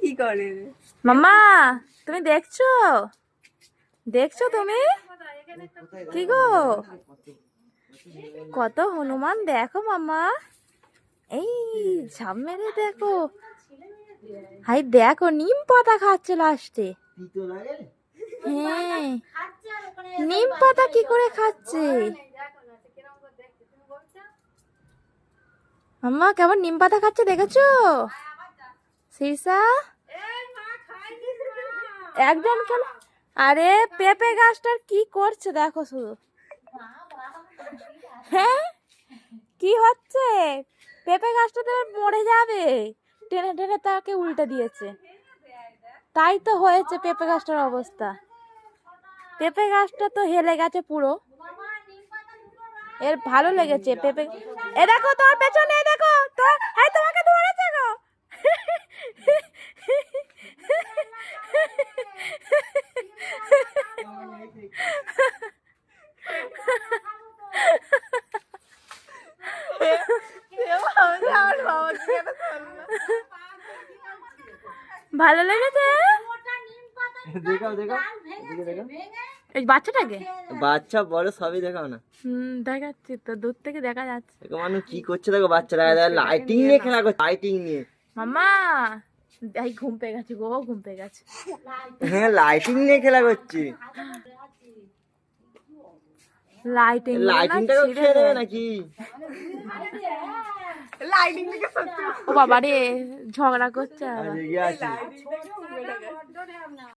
কি করে মাম্মা? তুমি দেখছো? দেখছো তুমি? কি গো, কত হনুমান দেখো মাম্মা। এই ঝাপ মেরে দেখো। হাই দেখো, নিম পাতা খাচ্ছে লাস্টে। হ্যাঁ, নিম পাতা কি করে খাচ্ছে মাম্মা? কেমন নিম পাতা খাচ্ছে দেখেছো? শীর্ষা একজন কেন? আরে পেঁপে গাছটার কি করছে দেখো শুধু। হ্যাঁ, কি হচ্ছে? পেঁপে গাছটা তো মরে যাবে, টেনে টেনে তাকে উল্টে দিয়েছে। তাই তো হয়েছে পেঁপে গাছটার অবস্থা। পেঁপে গাছটা তো হেলে গেছে পুরো। এর ভালো লেগেছে পেঁপে। এ দেখো তোর পেছনে, দেখো তোর, হ্যাঁ তোমাকে ধরেছে গো। ভালো লেগেছে? দেখাও দেখাও দেখাও। এই বাচ্চাটাকে, বাচ্চা বড় সবই দেখাও না। দেখাচ্ছি তো, দূর থেকে দেখা যাচ্ছে। দেখো মানুষ কি করছে, দেখো বাচ্চারা লাইটিং নিয়ে খেলা করছে, লাইটিং নিয়ে। মাম্মা এই ঘুম পেয়ে গেছে গো, ঘুম পেয়ে গেছে। হ্যাঁ, লাইটিং নিয়ে খেলা করছে। লাইটিংটাকে খেয়ে দেবে নাকি? ও বাবা রে, ঝগড়া করছে। আর এগিয়ে আছে।